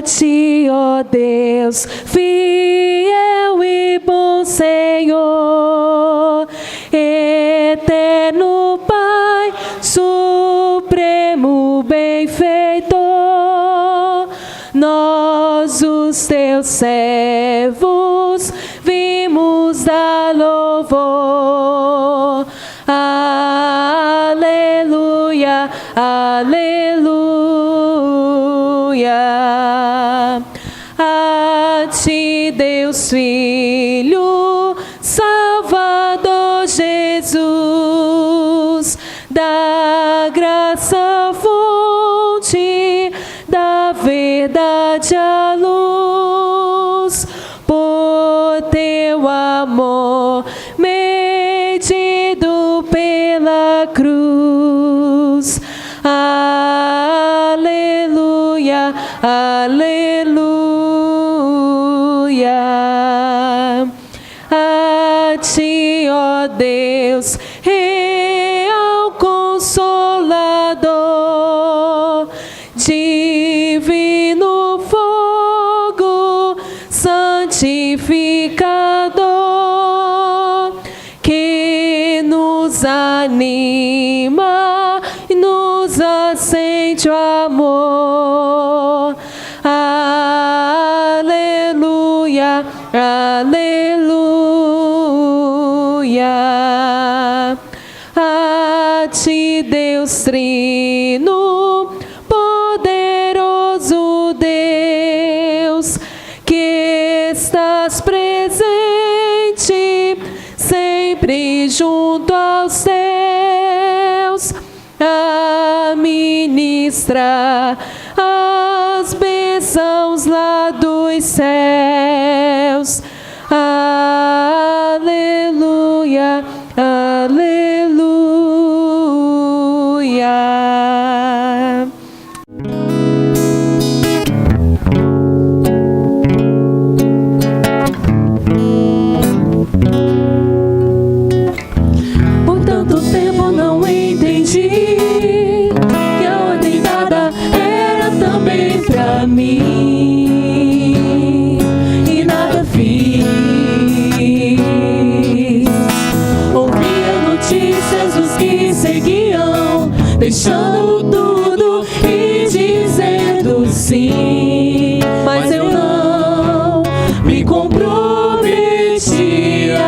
ti, ó Deus, fiel e bom Senhor, eterno Pai, supremo benfeitor, nós, os teus servos, vimos dar louvor. Aleluia, aleluia. A ti, Deus Filho, Salvador Jesus, da graça fonte, da verdade a luz, por teu amor medido pela cruz. Aleluia, aleluia. A ti, ó Deus, real Consolador, divino fogo santificador, que nos anima e nos acende o amor. Aleluia, aleluia. A ti, Deus Trino, poderoso Deus, que estás presente sempre junto aos céus, a ministrar as bênçãos lá dos céus. Aleluia, aleluia. Por tanto tempo não entendi que a ordem dada era também pra mim, e nada fiz. Ouvia notícias dos que seguiam, deixando tudo e dizendo sim, mas eu não me comprometia.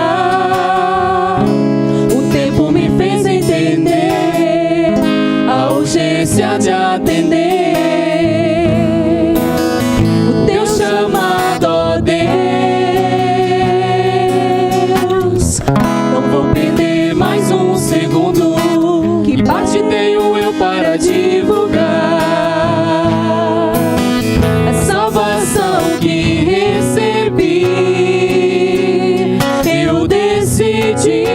O tempo me fez entender a urgência de atender o teu chamado, ó Deus. Não vou perder mais um segundo, que parte tenho eu para divulgar a salvação que recebi. Eu decidi,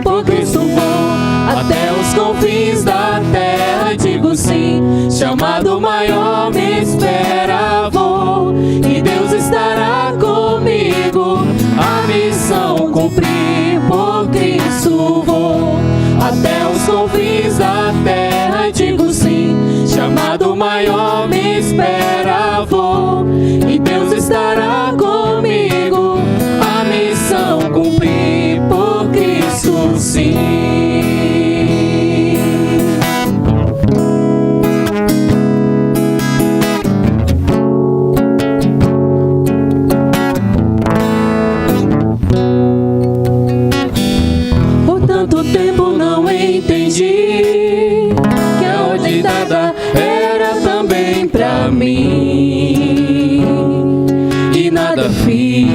por Cristo vou até os confins da terra, digo sim, chamado maior me espera, vou, e Deus estará comigo, a missão cumprir, por Cristo vou até os confins da terra, digo sim, chamado maior me espera, vou, e Deus estará comigo, a missão cumprir, por Cristo sim. Por tanto tempo não entendi que a ordem dada era também pra mim, e nada fiz.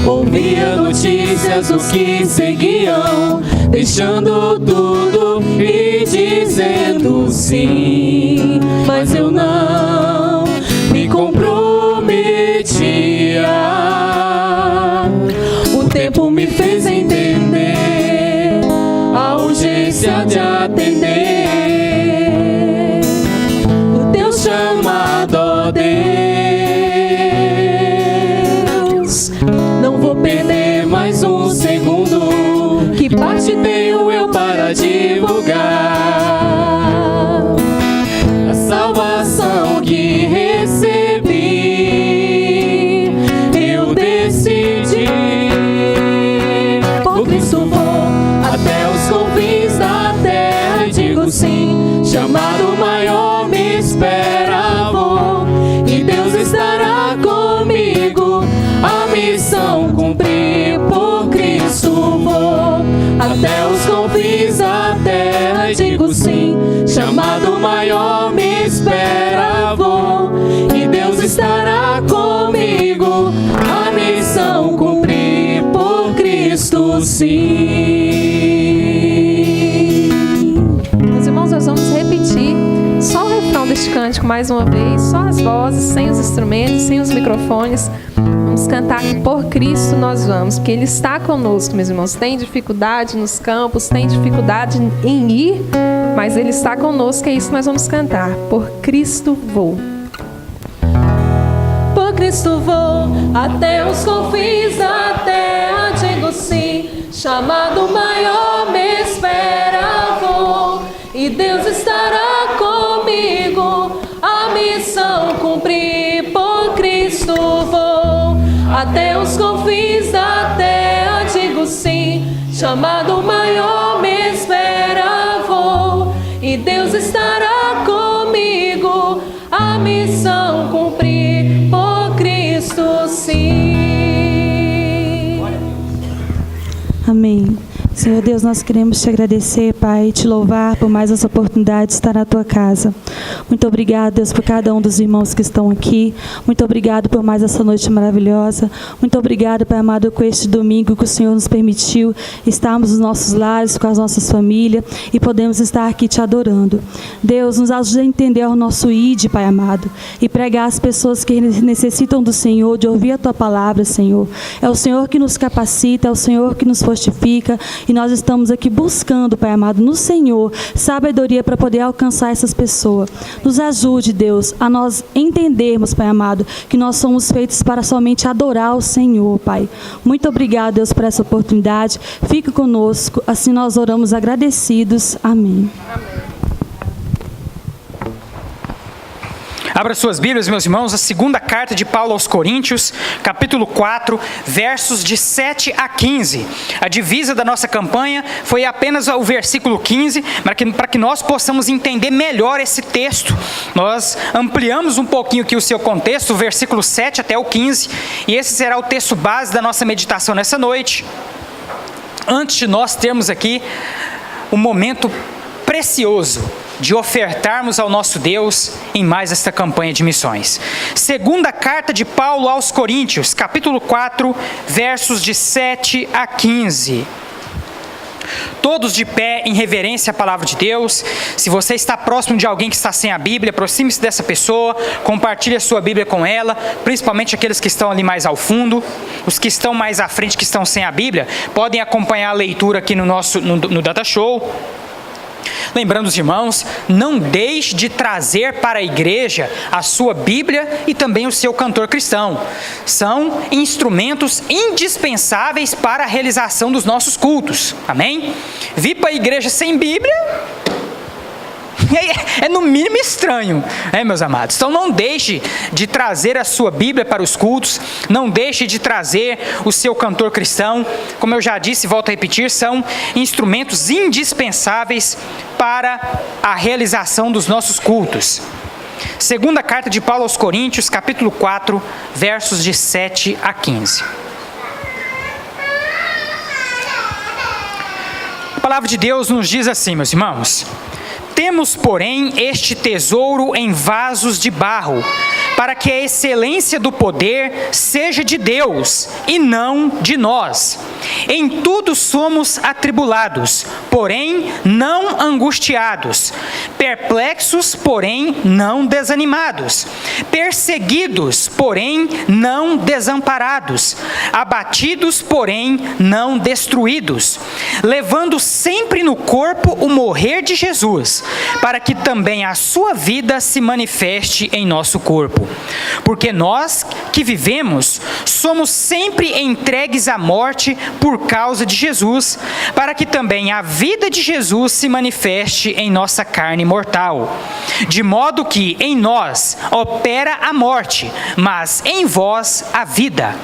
Ouvia notícias dos que seguiam, deixando tudo e dizendo sim, mas eu não me comprometia. O tempo me fez entender a urgência de atender o teu chamado, ó Deus. Não vou perder mais um segundo, que parte tenho eu para divulgar estará comigo. A missão cumprir por Cristo, sim. Meus irmãos, nós vamos repetir só o refrão deste cântico mais uma vez, só as vozes, sem os instrumentos, sem os microfones. Vamos cantar por Cristo nós vamos, porque Ele está conosco, meus irmãos. Tem dificuldade nos campos, tem dificuldade em ir, mas Ele está conosco, é isso que nós vamos cantar. Por Cristo vou. Por Cristo vou, até os confins da terra, digo sim. Chamado maior me espera, vou, e Deus estará comigo. A missão cumprir, por Cristo vou. Até os confins da terra, digo sim. Chamado maior me espera, vou, e Deus estará comigo. A missão cumprir, por Cristo, sim. Amém. Senhor Deus, nós queremos te agradecer, Pai, e te louvar por mais essa oportunidade de estar na tua casa. Muito obrigado, Deus, por cada um dos irmãos que estão aqui. Muito obrigado por mais essa noite maravilhosa. Muito obrigado, Pai amado, por este domingo que o Senhor nos permitiu estarmos nos nossos lares, com as nossas famílias, e podemos estar aqui te adorando. Deus, nos ajude a entender o nosso ID, Pai amado, e pregar às pessoas que necessitam do Senhor, de ouvir a tua palavra, Senhor. É o Senhor que nos capacita, é o Senhor que nos fortifica, e nós estamos aqui buscando, Pai amado, no Senhor, sabedoria para poder alcançar essas pessoas. Nos ajude, Deus, a nós entendermos, Pai amado, que nós somos feitos para somente adorar o Senhor, Pai. Muito obrigado, Deus, por essa oportunidade. Fique conosco, assim nós oramos agradecidos. Amém. Abra suas Bíblias, meus irmãos, a segunda carta de Paulo aos Coríntios, capítulo 4, versos de 7 a 15. A divisa da nossa campanha foi apenas o versículo 15, para que nós possamos entender melhor esse texto. Nós ampliamos um pouquinho aqui o seu contexto, o versículo 7 até o 15, e esse será o texto base da nossa meditação nessa noite. Antes de nós termos aqui um momento precioso de ofertarmos ao nosso Deus em mais esta campanha de missões. Segunda carta de Paulo aos Coríntios, capítulo 4, versos de 7 a 15. Todos de pé em reverência à palavra de Deus. Se você está próximo de alguém que está sem a Bíblia, aproxime-se dessa pessoa, compartilhe a sua Bíblia com ela, principalmente aqueles que estão ali mais ao fundo. Os que estão mais à frente, que estão sem a Bíblia, podem acompanhar a leitura aqui no Data Show. Lembrando os irmãos, não deixe de trazer para a igreja a sua Bíblia e também o seu cantor cristão. São instrumentos indispensáveis para a realização dos nossos cultos. Amém? Vir para a igreja sem Bíblia é no mínimo estranho, meus amados? Então não deixe de trazer a sua Bíblia para os cultos, não deixe de trazer o seu cantor cristão. Como eu já disse e volto a repetir, são instrumentos indispensáveis para a realização dos nossos cultos. Segunda carta de Paulo aos Coríntios, capítulo 4, versos de 7 a 15. A palavra de Deus nos diz assim, meus irmãos: temos, porém, este tesouro em vasos de barro, para que a excelência do poder seja de Deus e não de nós. Em tudo somos atribulados, porém não angustiados, perplexos, porém não desanimados, perseguidos, porém não desamparados, abatidos, porém não destruídos, levando sempre no corpo o morrer de Jesus, para que também a sua vida se manifeste em nosso corpo. Porque nós que vivemos somos sempre entregues à morte por causa de Jesus, para que também a vida de Jesus se manifeste em nossa carne mortal. De modo que em nós opera a morte, mas em vós a vida.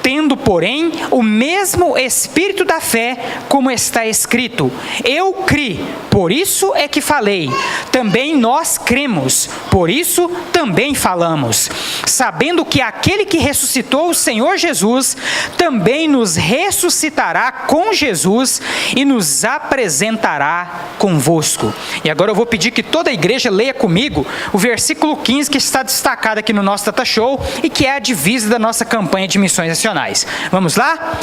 tendo, porém, o mesmo espírito da fé, como está escrito: eu criei, por isso é que falei. Também nós cremos, por isso também falamos, sabendo que aquele que ressuscitou o Senhor Jesus também nos ressuscitará com Jesus e nos apresentará convosco. E agora eu vou pedir que toda a igreja leia comigo o versículo 15 que está destacado aqui no nosso Data Show e que é a divisa da nossa campanha de missões nacionais. Vamos lá?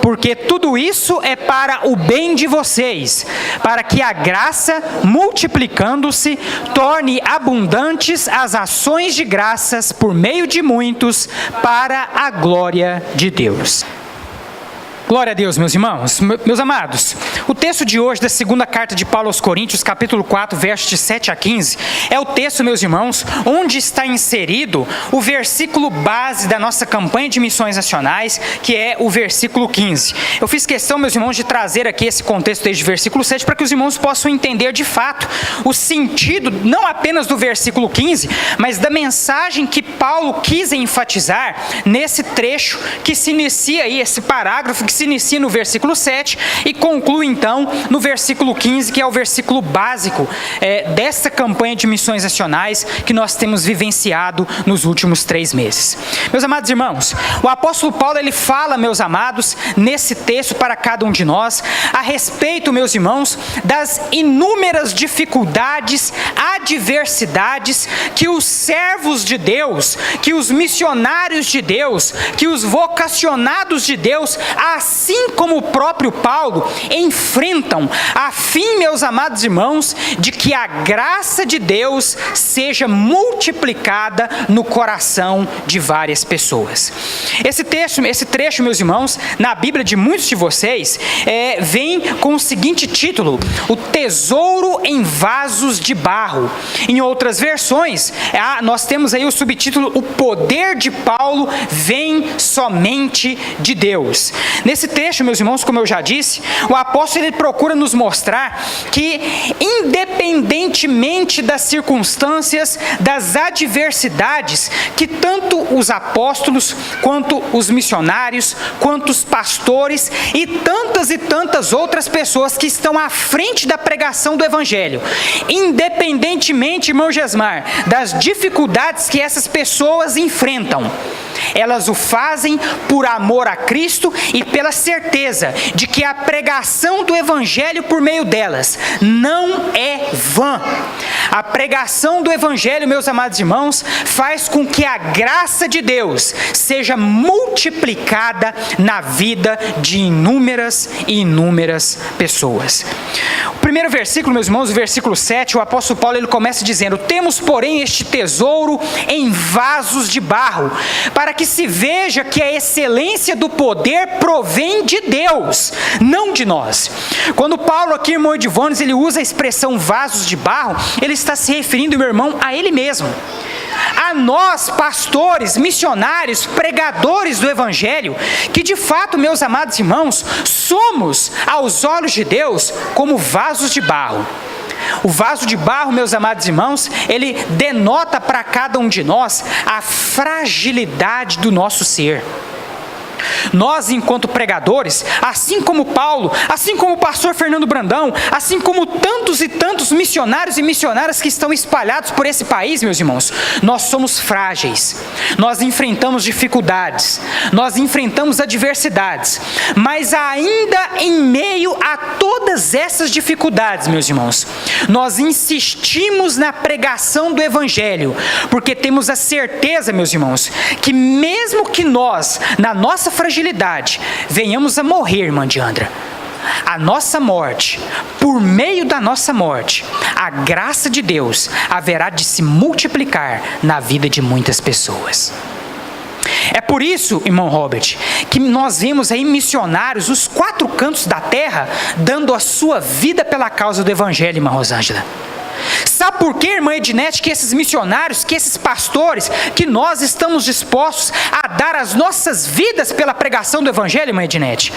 Porque tudo isso é para o bem de vocês, para que a graça, multiplicando-se, torne abundantes as ações de graças por meio de muitos, para a glória de Deus. Glória a Deus, meus irmãos, meus amados. O texto de hoje da segunda carta de Paulo aos Coríntios, capítulo 4, versos de 7 a 15, é o texto, meus irmãos, onde está inserido o versículo base da nossa campanha de missões nacionais, que é o versículo 15. Eu fiz questão, meus irmãos, de trazer aqui esse contexto desde o versículo 7, para que os irmãos possam entender de fato o sentido, não apenas do versículo 15, mas da mensagem que Paulo quis enfatizar nesse trecho que se inicia aí, esse parágrafo que se inicia no versículo 7 e conclui então no versículo 15, que é o versículo básico dessa campanha de missões nacionais que nós temos vivenciado nos últimos 3 meses. Meus amados irmãos, o apóstolo Paulo, ele fala, meus amados, nesse texto para cada um de nós, a respeito, meus irmãos, das inúmeras dificuldades, adversidades que os servos de Deus, que os missionários de Deus, que os vocacionados de Deus, assim como o próprio Paulo, enfrentam, a fim, meus amados irmãos, de que a graça de Deus seja multiplicada no coração de várias pessoas. Esse trecho, meus irmãos, na Bíblia de muitos de vocês, vem com o seguinte título: o tesouro em vasos de barro. Em outras versões, nós temos aí o subtítulo: o poder de Paulo vem somente de Deus. Nesse trecho, meus irmãos, como eu já disse, o apóstolo, ele procura nos mostrar que, independentemente das circunstâncias, das adversidades que tanto os apóstolos, quanto os missionários, quanto os pastores e tantas outras pessoas que estão à frente da pregação do Evangelho, independentemente, irmão Gesmar, das dificuldades que essas pessoas enfrentam, elas o fazem por amor a Cristo e pela certeza de que a pregação do Evangelho por meio delas não é vã. A pregação do Evangelho, meus amados irmãos, faz com que a graça de Deus seja multiplicada na vida de inúmeras e inúmeras pessoas. O primeiro versículo, meus irmãos, o versículo 7, o apóstolo Paulo, ele começa dizendo: temos, porém, este tesouro em vasos de barro, para que se veja que a excelência do poder provém de Deus, não de nós. Quando Paulo aqui, irmão Edivones, ele usa a expressão vasos de barro, ele está se referindo, meu irmão, a ele mesmo. A nós, pastores, missionários, pregadores do Evangelho, que de fato, meus amados irmãos, somos, aos olhos de Deus, como vasos de barro. O vaso de barro, meus amados irmãos, ele denota para cada um de nós a fragilidade do nosso ser. Nós, enquanto pregadores, assim como Paulo, assim como o pastor Fernando Brandão, assim como tantos e tantos missionários e missionárias que estão espalhados por esse país, meus irmãos, nós somos frágeis, nós enfrentamos dificuldades, nós enfrentamos adversidades, mas ainda em meio a todas essas dificuldades, meus irmãos, nós insistimos na pregação do Evangelho, porque temos a certeza, meus irmãos, que mesmo que nós, na nossa fragilidade, venhamos a morrer, irmã Diandra, a nossa morte, por meio da nossa morte, a graça de Deus haverá de se multiplicar na vida de muitas pessoas. É por isso, irmão Robert, que nós vemos aí missionários nos 4 cantos da terra dando a sua vida pela causa do Evangelho, irmã Rosângela. Sabe por quê, irmã Ednete, que esses missionários, que esses pastores, que nós estamos dispostos a dar as nossas vidas pela pregação do Evangelho, irmã Ednete?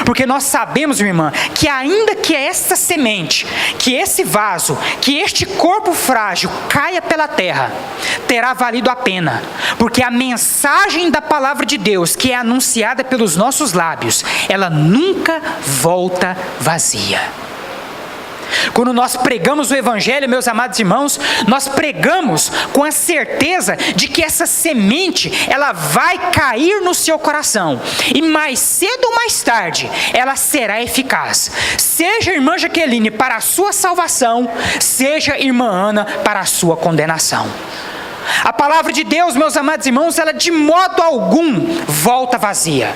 Porque nós sabemos, minha irmã, que ainda que essa semente, que esse vaso, que este corpo frágil caia pela terra, terá valido a pena, porque a mensagem da palavra de Deus, que é anunciada pelos nossos lábios, ela nunca volta vazia. Quando nós pregamos o Evangelho, meus amados irmãos, nós pregamos com a certeza de que essa semente, ela vai cair no seu coração, e mais cedo ou mais tarde, ela será eficaz. Seja irmã Jaqueline para a sua salvação, seja irmã Ana para a sua condenação. A palavra de Deus, meus amados irmãos, ela de modo algum volta vazia.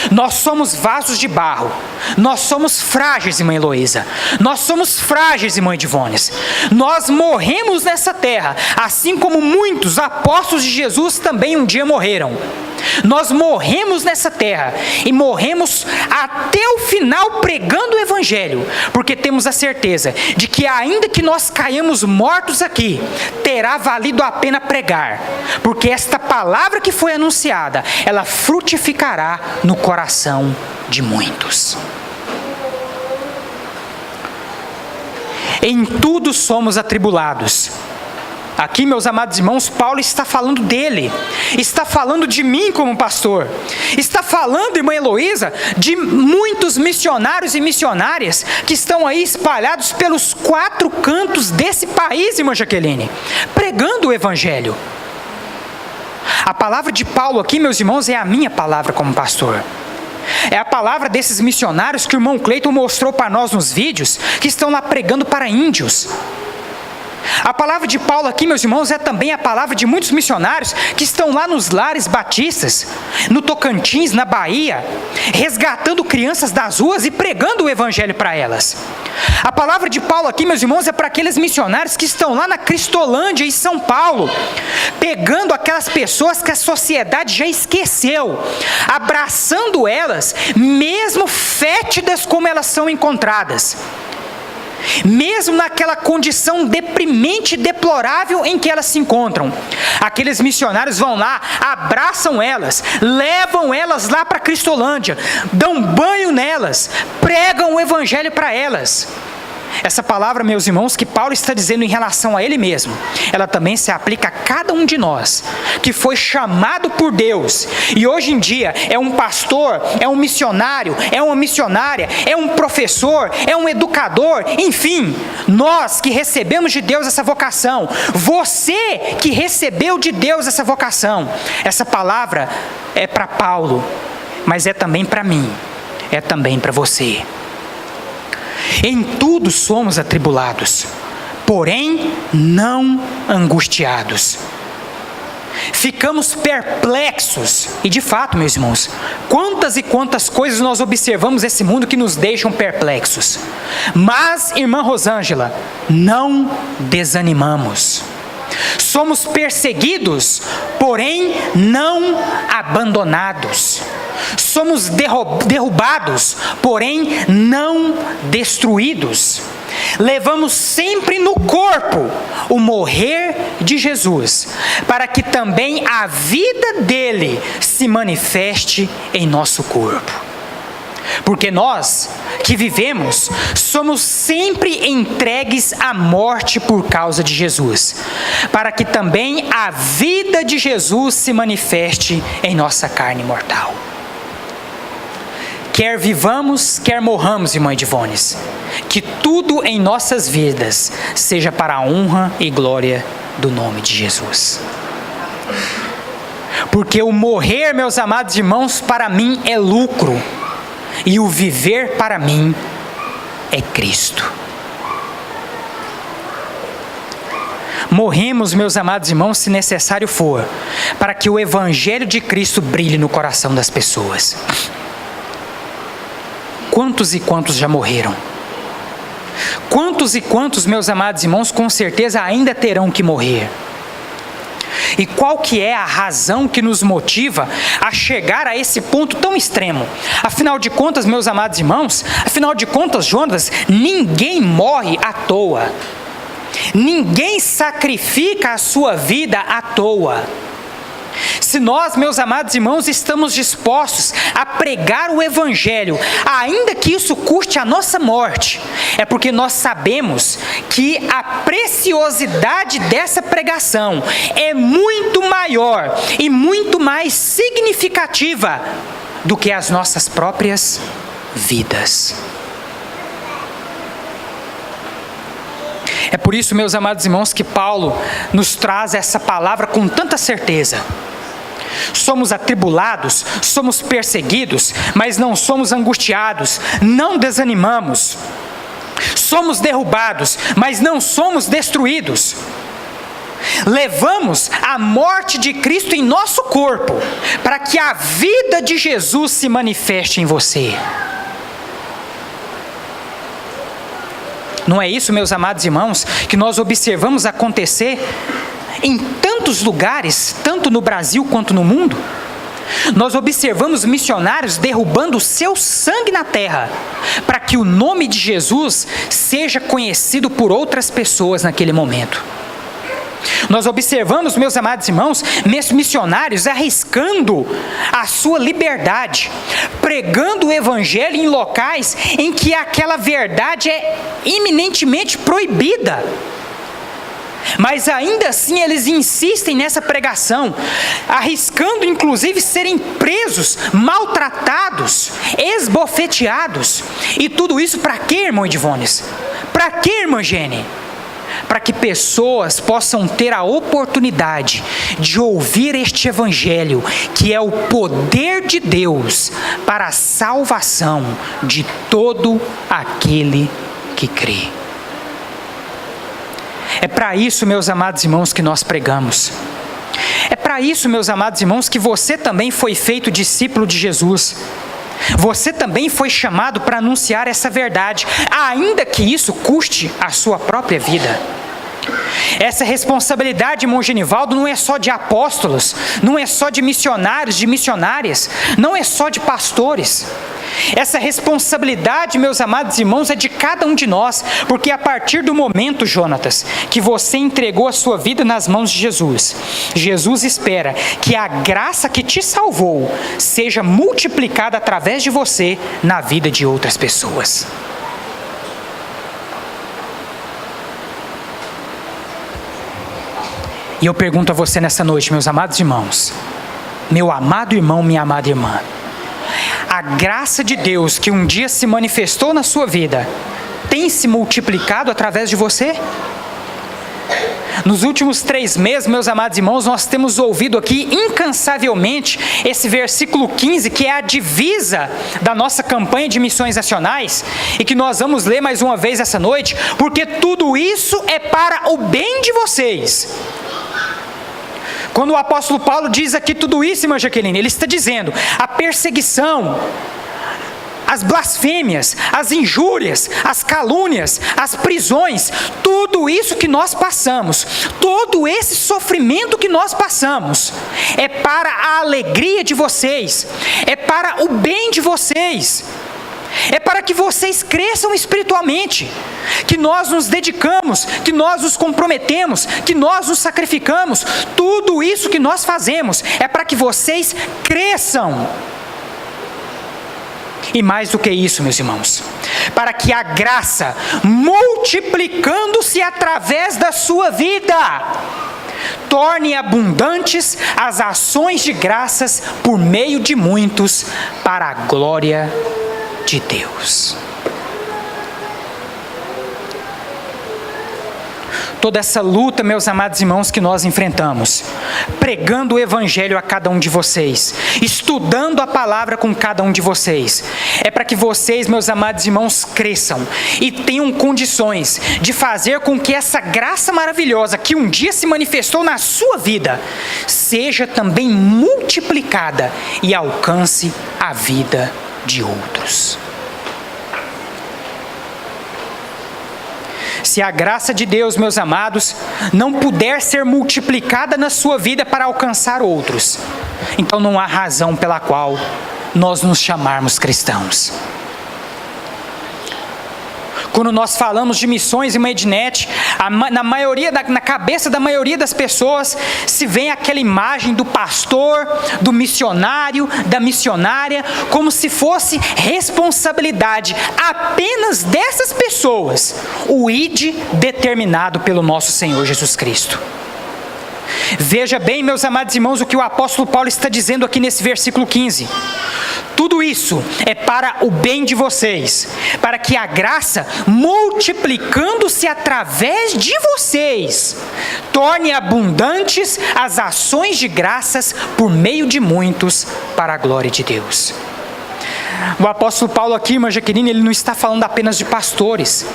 Nós somos vasos de barro, nós somos frágeis, irmã Heloísa, nós somos frágeis, irmã Edivones. Nós morremos nessa terra, assim como muitos apóstolos de Jesus também um dia morreram. Nós morremos nessa terra e morremos até o final pregando o Evangelho, porque temos a certeza de que ainda que nós caiamos mortos aqui, terá valido a pena pregar, porque esta palavra que foi anunciada, ela frutificará no coração de muitos. Em tudo somos atribulados. Aqui, meus amados irmãos, Paulo está falando dele, está falando de mim como pastor, está falando, irmã Heloísa, de muitos missionários e missionárias que estão aí espalhados pelos 4 cantos desse país, irmã Jaqueline, pregando o Evangelho. A palavra de Paulo aqui, meus irmãos, é a minha palavra como pastor. É a palavra desses missionários que o irmão Cleiton mostrou para nós nos vídeos, que estão lá pregando para índios. A palavra de Paulo aqui, meus irmãos, é também a palavra de muitos missionários que estão lá nos lares batistas, no Tocantins, na Bahia, resgatando crianças das ruas e pregando o Evangelho para elas. A palavra de Paulo aqui, meus irmãos, é para aqueles missionários que estão lá na Cristolândia, em São Paulo, pegando aquelas pessoas que a sociedade já esqueceu, abraçando elas, mesmo fétidas como elas são encontradas. Mesmo naquela condição deprimente e deplorável em que elas se encontram, aqueles missionários vão lá, abraçam elas, levam elas lá para Cristolândia, dão banho nelas, pregam o Evangelho para elas. Essa palavra, meus irmãos, que Paulo está dizendo em relação a ele mesmo, ela também se aplica a cada um de nós, que foi chamado por Deus, e hoje em dia é um pastor, é um missionário, é uma missionária, é um professor, é um educador, enfim, nós que recebemos de Deus essa vocação, você que recebeu de Deus essa vocação, essa palavra é para Paulo, mas é também para mim, é também para você. Em tudo somos atribulados, porém não angustiados. Ficamos perplexos, e de fato, meus irmãos, quantas e quantas coisas nós observamos nesse mundo que nos deixam perplexos. Mas, irmã Rosângela, não desanimamos. Somos perseguidos, porém não abandonados. Somos derrubados, porém não destruídos. Levamos sempre no corpo o morrer de Jesus, para que também a vida dele se manifeste em nosso corpo. Porque nós que vivemos somos sempre entregues à morte por causa de Jesus, para que também a vida de Jesus se manifeste em nossa carne mortal. Quer vivamos, quer morramos, irmã Edivones, que tudo em nossas vidas seja para a honra e glória do nome de Jesus. Porque o morrer, meus amados irmãos, para mim é lucro, e o viver para mim é Cristo. Morremos, meus amados irmãos, se necessário for, para que o Evangelho de Cristo brilhe no coração das pessoas. Quantos e quantos já morreram? Quantos e quantos, meus amados irmãos, com certeza ainda terão que morrer? E qual que é a razão que nos motiva a chegar a esse ponto tão extremo? Afinal de contas, meus amados irmãos, afinal de contas, Jonas, ninguém morre à toa. Ninguém sacrifica a sua vida à toa. Se nós, meus amados irmãos, estamos dispostos a pregar o Evangelho, ainda que isso custe a nossa morte, é porque nós sabemos que a preciosidade dessa pregação é muito maior e muito mais significativa do que as nossas próprias vidas. É por isso, meus amados irmãos, que Paulo nos traz essa palavra com tanta certeza. Somos atribulados, somos perseguidos, mas não somos angustiados, não desanimamos. Somos derrubados, mas não somos destruídos. Levamos a morte de Cristo em nosso corpo, para que a vida de Jesus se manifeste em você. Não é isso, meus amados irmãos, que nós observamos acontecer em tantos lugares, tanto no Brasil quanto no mundo? Nós observamos missionários derrubando o seu sangue na terra, para que o nome de Jesus seja conhecido por outras pessoas naquele momento. Nós observamos, meus amados irmãos, missionários arriscando a sua liberdade, pregando o Evangelho em locais em que aquela verdade é iminentemente proibida. Mas ainda assim eles insistem nessa pregação, arriscando inclusive serem presos, maltratados, esbofeteados. E tudo isso para quê, irmão Edivones? Para quê, irmã Gene? Para que pessoas possam ter a oportunidade de ouvir este Evangelho, que é o poder de Deus para a salvação de todo aquele que crê. É para isso, meus amados irmãos, que nós pregamos. É para isso, meus amados irmãos, que você também foi feito discípulo de Jesus. Você também foi chamado para anunciar essa verdade, ainda que isso custe a sua própria vida. Essa responsabilidade, irmão Genivaldo, não é só de apóstolos, não é só de missionários, de missionárias, não é só de pastores. Essa responsabilidade, meus amados irmãos, é de cada um de nós, porque a partir do momento, Jonatas, que você entregou a sua vida nas mãos de Jesus, Jesus espera que a graça que te salvou seja multiplicada através de você na vida de outras pessoas. E eu pergunto a você nessa noite, meus amados irmãos, meu amado irmão, minha amada irmã, a graça de Deus que um dia se manifestou na sua vida, tem se multiplicado através de você? Nos últimos 3 meses, meus amados irmãos, nós temos ouvido aqui incansavelmente esse versículo 15, que é a divisa da nossa campanha de missões nacionais, e que nós vamos ler mais uma vez essa noite, porque tudo isso é para o bem de vocês. Quando o apóstolo Paulo diz aqui tudo isso, irmã Jaqueline, ele está dizendo a perseguição, as blasfêmias, as injúrias, as calúnias, as prisões, tudo isso que nós passamos, todo esse sofrimento que nós passamos, é para a alegria de vocês, é para o bem de vocês. É para que vocês cresçam espiritualmente, que nós nos dedicamos, que nós nos comprometemos, que nós nos sacrificamos. Tudo isso que nós fazemos é para que vocês cresçam. E mais do que isso, meus irmãos, para que a graça, multiplicando-se através da sua vida, torne abundantes as ações de graças por meio de muitos, para a glória de Deus. Toda essa luta, meus amados irmãos, que nós enfrentamos, pregando o Evangelho a cada um de vocês, estudando a palavra com cada um de vocês, é para que vocês, meus amados irmãos, cresçam e tenham condições de fazer com que essa graça maravilhosa que um dia se manifestou na sua vida, seja também multiplicada e alcance a vida de outros. Se a graça de Deus, meus amados, não puder ser multiplicada na sua vida para alcançar outros, então não há razão pela qual nós nos chamarmos cristãos. Quando nós falamos de missões, irmã Ednete, na cabeça da maioria das pessoas se vê aquela imagem do pastor, do missionário, da missionária, como se fosse responsabilidade apenas dessas pessoas, o ide determinado pelo nosso Senhor Jesus Cristo. Veja bem, meus amados irmãos, o que o apóstolo Paulo está dizendo aqui nesse versículo 15. Tudo isso é para o bem de vocês, para que a graça, multiplicando-se através de vocês, torne abundantes as ações de graças por meio de muitos, para a glória de Deus. O apóstolo Paulo aqui, irmã Jaqueline, ele não está falando apenas de pastores.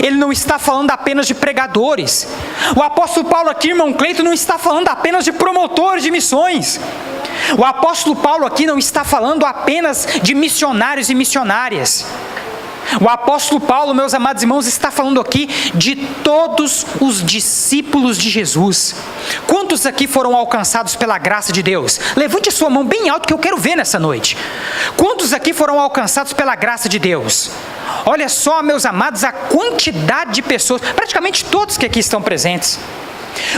Ele não está falando apenas de pregadores. O apóstolo Paulo aqui, irmão Cleito, não está falando apenas de promotores de missões. O apóstolo Paulo aqui não está falando apenas de missionários e missionárias. O apóstolo Paulo, meus amados irmãos, está falando aqui de todos os discípulos de Jesus. Quantos aqui foram alcançados pela graça de Deus? Levante a sua mão bem alto que eu quero ver nessa noite. Quantos aqui foram alcançados pela graça de Deus? Olha só, meus amados, a quantidade de pessoas, praticamente todos que aqui estão presentes.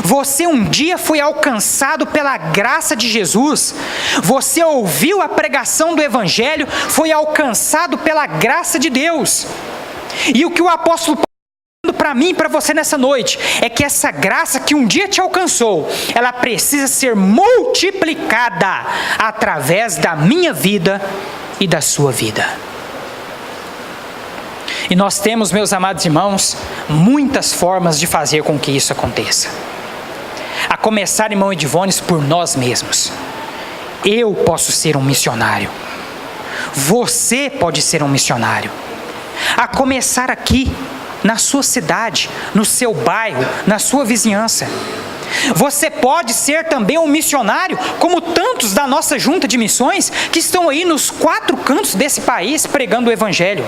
Você um dia foi alcançado pela graça de Jesus. Você ouviu a pregação do Evangelho, foi alcançado pela graça de Deus. E o que o apóstolo Paulo está dizendo para mim e para você nessa noite é que essa graça que um dia te alcançou, ela precisa ser multiplicada através da minha vida e da sua vida. E nós temos, meus amados irmãos, muitas formas de fazer com que isso aconteça. A começar, irmão Edivones, por nós mesmos. Eu posso ser um missionário. Você pode ser um missionário. A começar aqui, na sua cidade, no seu bairro, na sua vizinhança. Você pode ser também um missionário, como tantos da nossa junta de missões, que estão aí nos 4 cantos desse país pregando o Evangelho.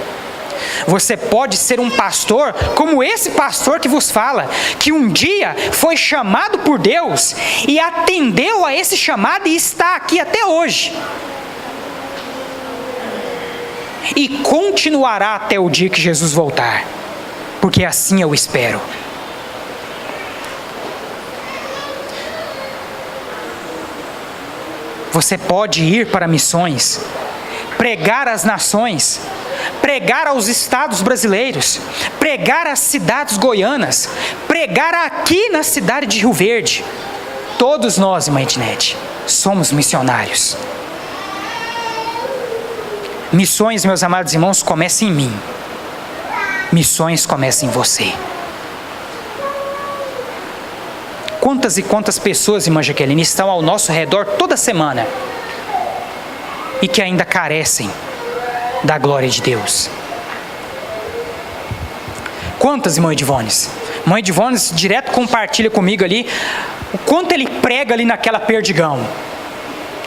Você pode ser um pastor, como esse pastor que vos fala, que um dia foi chamado por Deus e atendeu a esse chamado e está aqui até hoje. E continuará até o dia que Jesus voltar, porque assim eu espero. Você pode ir para missões, pregar às nações, pregar aos estados brasileiros, pregar às cidades goianas, pregar aqui na cidade de Rio Verde. Todos nós, irmã Ednete, somos missionários. Missões, meus amados irmãos, começam em mim. Missões começam em você. Quantas e quantas pessoas, irmã Jaqueline, estão ao nosso redor toda semana e que ainda carecem da glória de Deus? Quantas, irmão Edivones? Irmão Edivones direto compartilha comigo ali o quanto ele prega ali naquela Perdigão.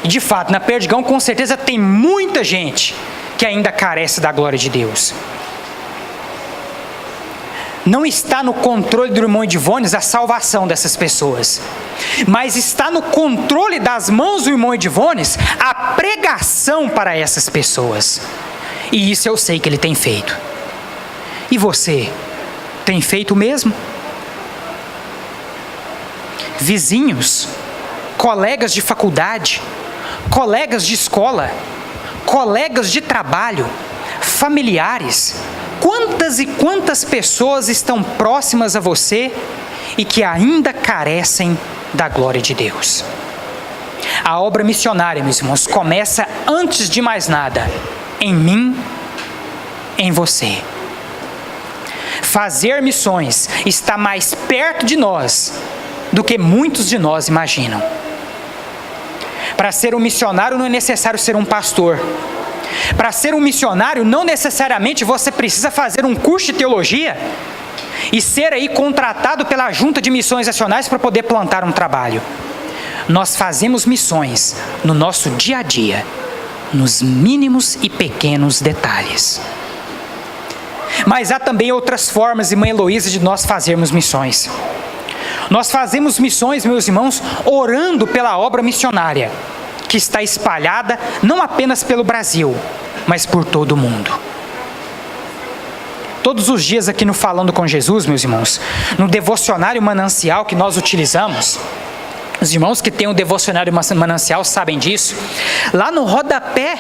E de fato, na Perdigão com certeza tem muita gente que ainda carece da glória de Deus. Não está no controle do irmão Edivones a salvação dessas pessoas, mas está no controle das mãos do irmão Edivones a pregação para essas pessoas. E isso eu sei que ele tem feito. E você, tem feito mesmo? Vizinhos, colegas de faculdade, colegas de escola, colegas de trabalho, familiares, quantas e quantas pessoas estão próximas a você e que ainda carecem da glória de Deus? A obra missionária, meus irmãos, começa antes de mais nada em mim, em você. Fazer missões está mais perto de nós do que muitos de nós imaginam. Para ser um missionário não é necessário ser um pastor. Para ser um missionário não necessariamente você precisa fazer um curso de teologia e ser aí contratado pela Junta de Missões Nacionais para poder plantar um trabalho. Nós fazemos missões no nosso dia a dia, nos mínimos e pequenos detalhes. Mas há também outras formas, irmã Heloísa, de nós fazermos missões. Nós fazemos missões, meus irmãos, orando pela obra missionária, que está espalhada não apenas pelo Brasil, mas por todo o mundo. todos os dias aqui no Falando com Jesus, meus irmãos, no devocionário manancial que nós utilizamos, os irmãos que têm o devocionário manancial sabem disso, lá no rodapé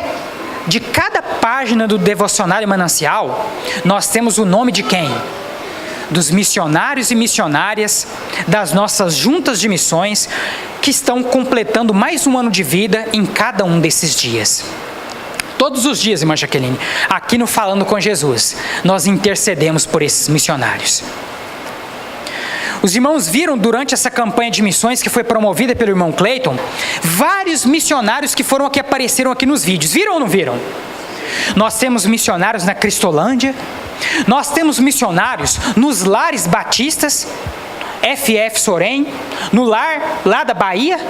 de cada página do devocionário manancial, nós temos o nome de quem? Dos missionários e missionárias das nossas juntas de missões que estão completando mais um ano de vida em cada um desses dias. Todos os dias, irmã Jaqueline, aqui no Falando com Jesus, nós intercedemos por esses missionários. Os irmãos viram durante essa campanha de missões que foi promovida pelo irmão Cleiton, vários missionários que apareceram aqui nos vídeos. Viram ou não viram? Nós temos missionários na Cristolândia, nós temos missionários nos lares batistas, FF Sorém, no lar lá da Bahia,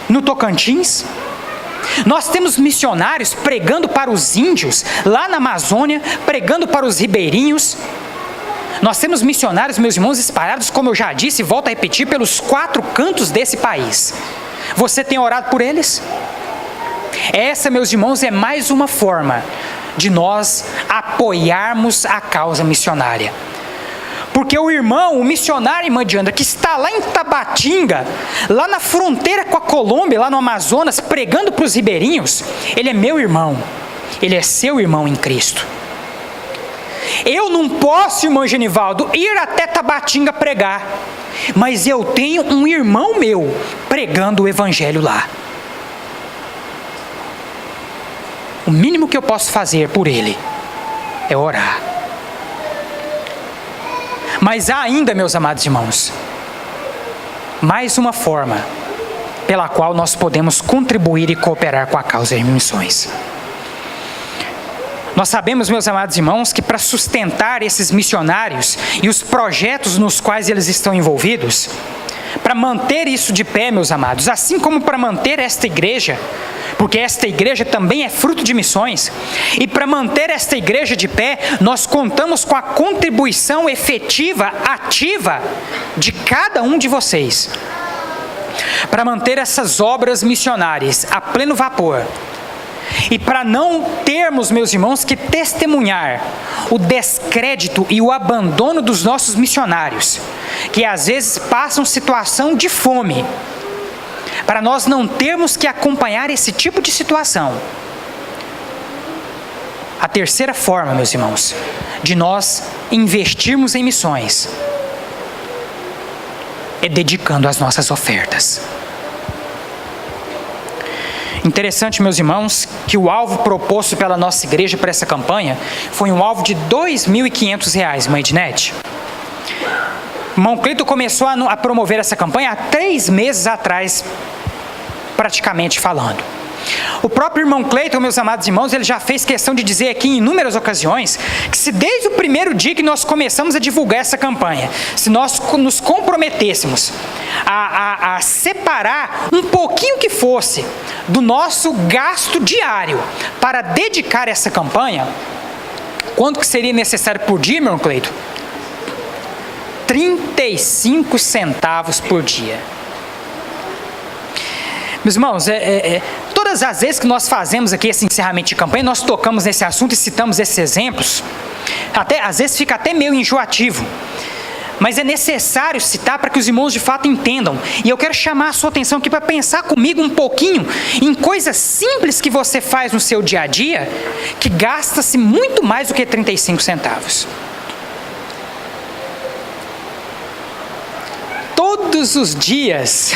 no Tocantins. Nós temos missionários pregando para os índios, lá na Amazônia, pregando para os ribeirinhos. Nós temos missionários, meus irmãos, espalhados, como eu já disse, e volto a repetir, pelos 4 cantos desse país. Você tem orado por eles? Essa, meus irmãos, é mais uma forma de nós apoiarmos a causa missionária. Porque o irmão, o missionário, irmã Diandra, que está lá em Tabatinga, lá na fronteira com a Colômbia, lá no Amazonas, pregando para os ribeirinhos, ele é meu irmão, ele é seu irmão em Cristo. Eu não posso, irmão Genivaldo, ir até Tabatinga pregar, mas eu tenho um irmão meu pregando o evangelho lá. O mínimo que eu posso fazer por ele é orar. Mas há ainda, meus amados irmãos, mais uma forma pela qual nós podemos contribuir e cooperar com a causa de missões. Nós sabemos, meus amados irmãos, que para sustentar esses missionários e os projetos nos quais eles estão envolvidos, para manter isso de pé, meus amados, assim como para manter esta igreja, porque esta igreja também é fruto de missões, e para manter esta igreja de pé, nós contamos com a contribuição efetiva, ativa, de cada um de vocês, para manter essas obras missionárias a pleno vapor, e para não termos, meus irmãos, que testemunhar o descrédito e o abandono dos nossos missionários, que às vezes passam situação de fome, para nós não termos que acompanhar esse tipo de situação. A terceira forma, meus irmãos, de nós investirmos em missões é dedicando as nossas ofertas. Interessante, meus irmãos, que o alvo proposto pela nossa igreja para essa campanha foi um alvo de R$ 2.500, mãe Ednete. Irmão Cleiton começou a promover essa campanha há 3 meses atrás, praticamente falando. O próprio irmão Cleiton, meus amados irmãos, ele já fez questão de dizer aqui em inúmeras ocasiões que se desde o primeiro dia que nós começamos a divulgar essa campanha, se nós nos comprometêssemos a separar um pouquinho que fosse do nosso gasto diário para dedicar essa campanha, quanto que seria necessário por dia, irmão Cleiton? 35 centavos por dia. Meus irmãos, todas as vezes que nós fazemos aqui esse encerramento de campanha, nós tocamos nesse assunto e citamos esses exemplos, às vezes fica até meio enjoativo, mas é necessário citar para que os irmãos de fato entendam. E eu quero chamar a sua atenção aqui para pensar comigo um pouquinho em coisas simples que você faz no seu dia a dia, que gasta-se muito mais do que 35 centavos. Todos os dias,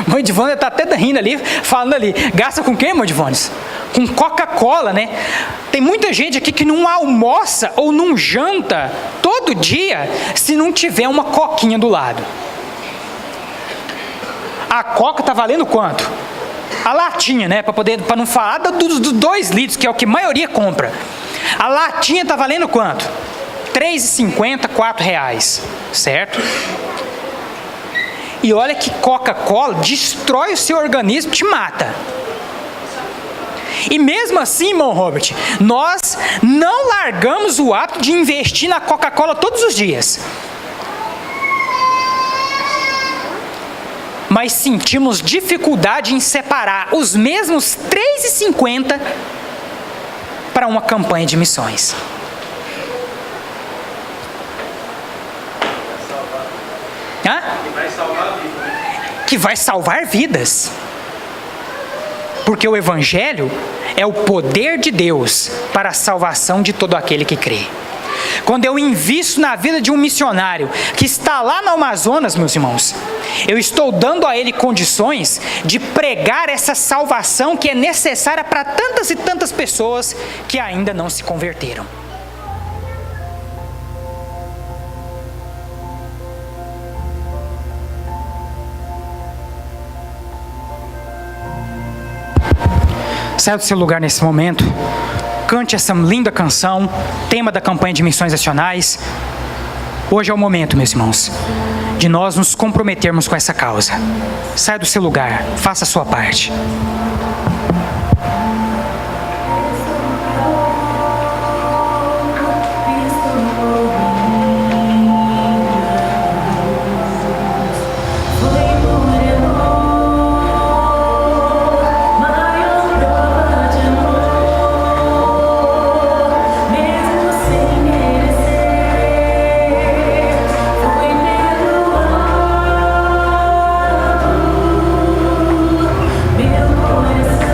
mãe de Vânia está até rindo ali, falando ali, gasta com quem, mãe de Vânia? Com Coca-Cola, né? Tem muita gente aqui que não almoça ou não janta todo dia se não tiver uma coquinha do lado. A Coca está valendo quanto? A latinha, né? Para não falar dos 2 litros, que é o que a maioria compra. A latinha está valendo quanto? R$ 3,50, R$ 4, certo? E olha que Coca-Cola destrói o seu organismo, te mata. E mesmo assim, irmão Robert, nós não largamos o hábito de investir na Coca-Cola todos os dias. Mas sentimos dificuldade em separar os mesmos R$ 3,50 para uma campanha de missões? Hã? Que vai salvar vidas. Porque o Evangelho é o poder de Deus para a salvação de todo aquele que crê. Quando eu invisto na vida de um missionário que está lá no Amazonas, meus irmãos, eu estou dando a ele condições de pregar essa salvação que é necessária para tantas e tantas pessoas que ainda não se converteram. Saia do seu lugar nesse momento, cante essa linda canção, tema da campanha de missões nacionais. Hoje é o momento, meus irmãos, de nós nos comprometermos com essa causa. Saia do seu lugar, faça a sua parte. Meu coração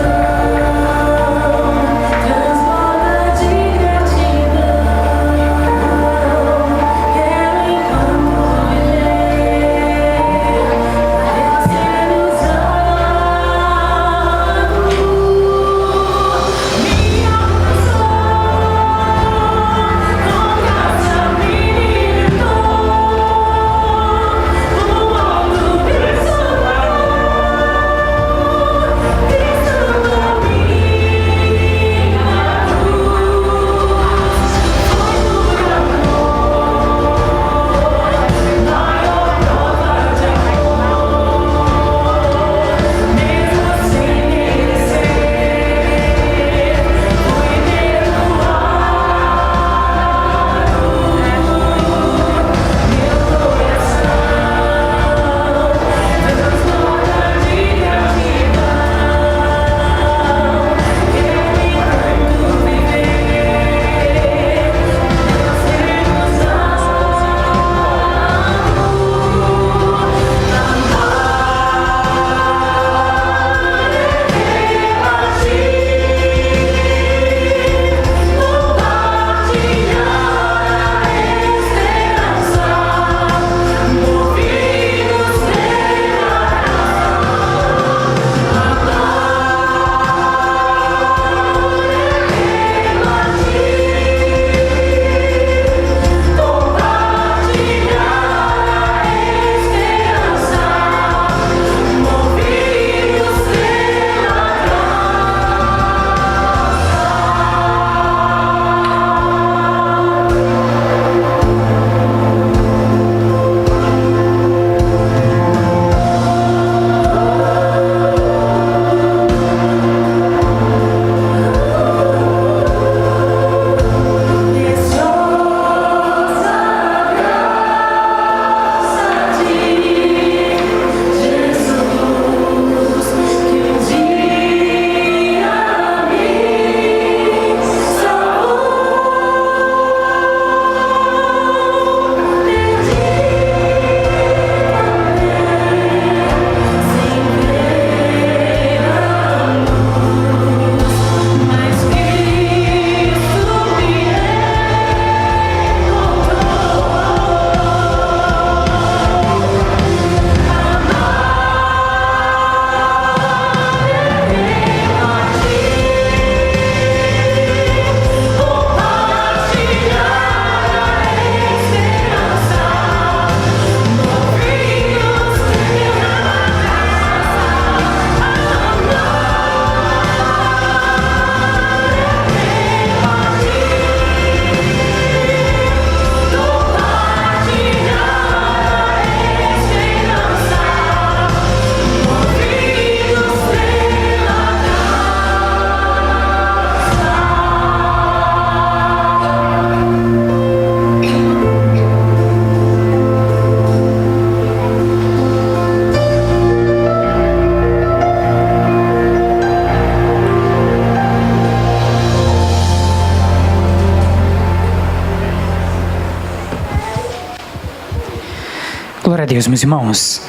Deus, meus irmãos.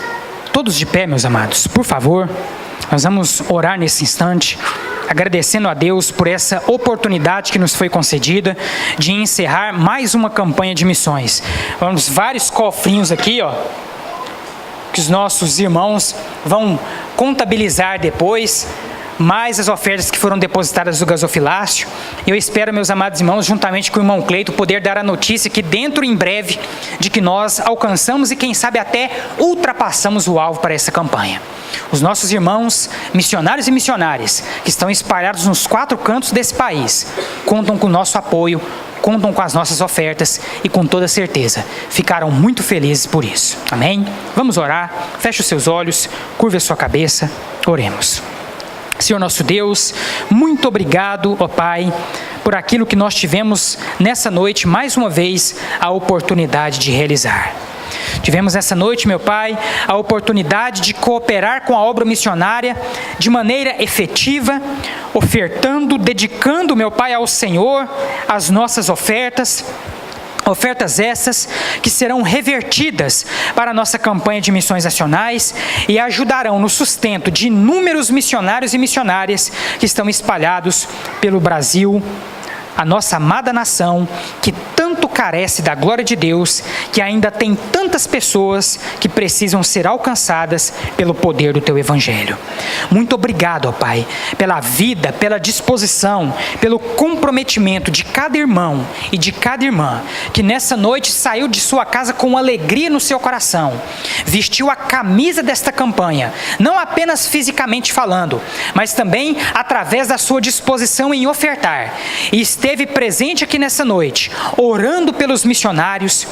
Todos de pé, meus amados, por favor. Nós vamos orar nesse instante, agradecendo a Deus por essa oportunidade que nos foi concedida de encerrar mais uma campanha de missões. Vamos, vários cofrinhos aqui, ó, que os nossos irmãos vão contabilizar depois, mais as ofertas que foram depositadas do gasofilácio. Eu espero, meus amados irmãos, juntamente com o irmão Cleito, poder dar a notícia que dentro em breve de que nós alcançamos e quem sabe até ultrapassamos o alvo para essa campanha. Os nossos irmãos missionários e missionárias que estão espalhados nos 4 cantos desse país contam com o nosso apoio, contam com as nossas ofertas e com toda certeza ficaram muito felizes por isso. Amém? Vamos orar. Feche os seus olhos, curva a sua cabeça, oremos. Senhor nosso Deus, muito obrigado, ó Pai, por aquilo que nós tivemos nessa noite, mais uma vez, a oportunidade de realizar. Tivemos nessa noite, meu Pai, a oportunidade de cooperar com a obra missionária de maneira efetiva, ofertando, dedicando, meu Pai, ao Senhor as nossas ofertas. Ofertas essas que serão revertidas para a nossa campanha de missões nacionais e ajudarão no sustento de inúmeros missionários e missionárias que estão espalhados pelo Brasil, a nossa amada nação, que tanto carece da glória de Deus, que ainda tem tantas pessoas que precisam ser alcançadas pelo poder do Teu Evangelho. Muito obrigado, ó Pai, pela vida, pela disposição, pelo comprometimento de cada irmão e de cada irmã, que nessa noite saiu de sua casa com alegria no seu coração, vestiu a camisa desta campanha, não apenas fisicamente falando, mas também através da sua disposição em ofertar, e esteve presente aqui nessa noite, orando pelos missionários,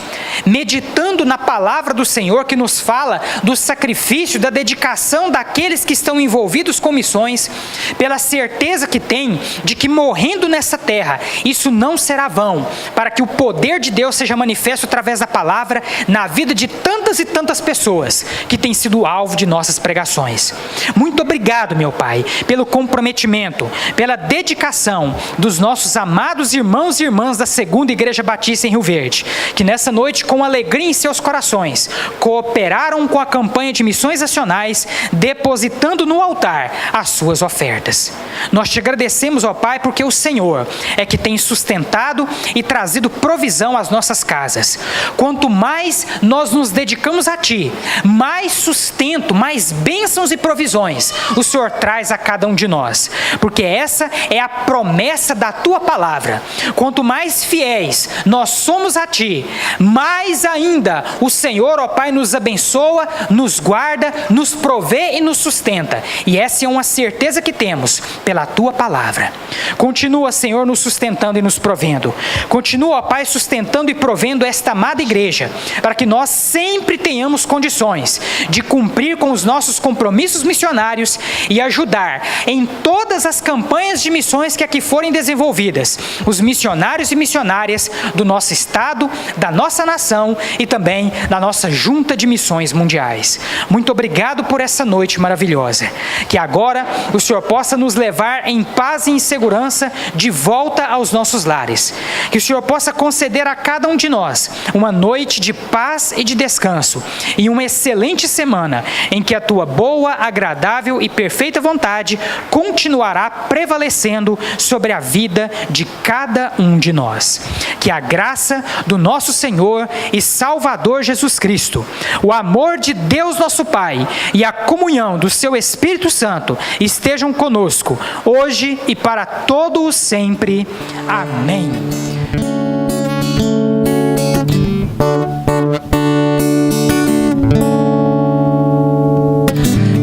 meditando na palavra do Senhor que nos fala do sacrifício, da dedicação daqueles que estão envolvidos com missões, pela certeza que tem de que morrendo nessa terra, isso não será vão, para que o poder de Deus seja manifesto através da palavra na vida de tantas e tantas pessoas que têm sido alvo de nossas pregações. Muito obrigado, meu Pai, pelo comprometimento, pela dedicação dos nossos amados irmãos e irmãs da Segunda Igreja Batista em Rio Verde, que nessa noite, com alegria em seus corações, cooperaram com a campanha de missões nacionais, depositando no altar as suas ofertas. Nós te agradecemos, ó Pai, porque o Senhor é que tem sustentado e trazido provisão às nossas casas. Quanto mais nós nos dedicamos a Ti, mais sustento, mais bênçãos e provisões o Senhor traz a cada um de nós, porque essa é a promessa da Tua palavra. Quanto mais fiéis nós somos a Ti, mais ainda o Senhor, ó Pai, nos abençoa, nos guarda, nos provê e nos sustenta. E essa é uma certeza que temos pela Tua palavra. Continua, Senhor, nos sustentando e nos provendo. Continua, ó Pai, sustentando e provendo esta amada igreja, para que nós sempre tenhamos condições de cumprir com os nossos compromissos missionários e ajudar em todas as campanhas de missões que aqui forem desenvolvidas, os missionários e missionárias do nosso estado, da nossa nação e também da nossa junta de missões mundiais. Muito obrigado por essa noite maravilhosa. Que agora o Senhor possa nos levar em paz e em segurança de volta aos nossos lares. Que o Senhor possa conceder a cada um de nós uma noite de paz e de descanso e uma excelente semana em que a Tua boa, agradável e perfeita vontade continuará prevalecendo sobre a vida de cada um de nós. Que a graça do nosso Senhor e Salvador Jesus Cristo, o amor de Deus nosso Pai e a comunhão do Seu Espírito Santo estejam conosco, hoje e para todo o sempre. Amém.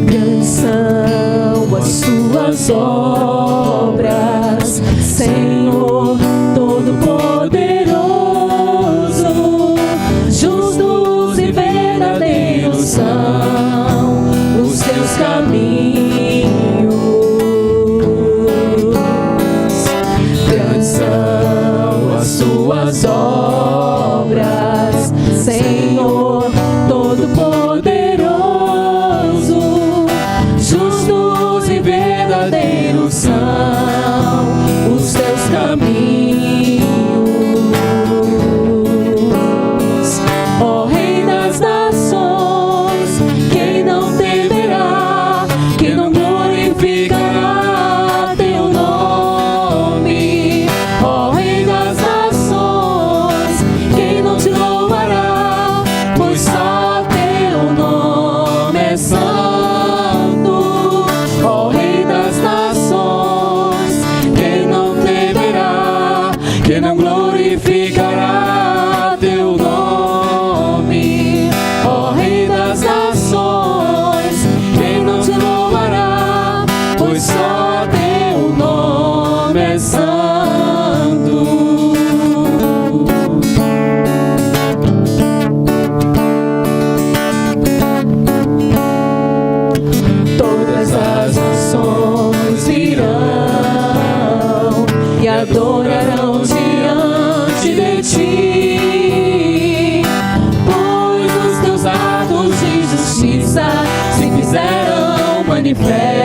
Grandes são as Suas obras, Senhor Todo-Poderoso. Justos e verdadeiros são os Teus caminhos. Grandes são as Suas obras, Senhor Todo-Poderoso. Justos e verdadeiros são manifeste.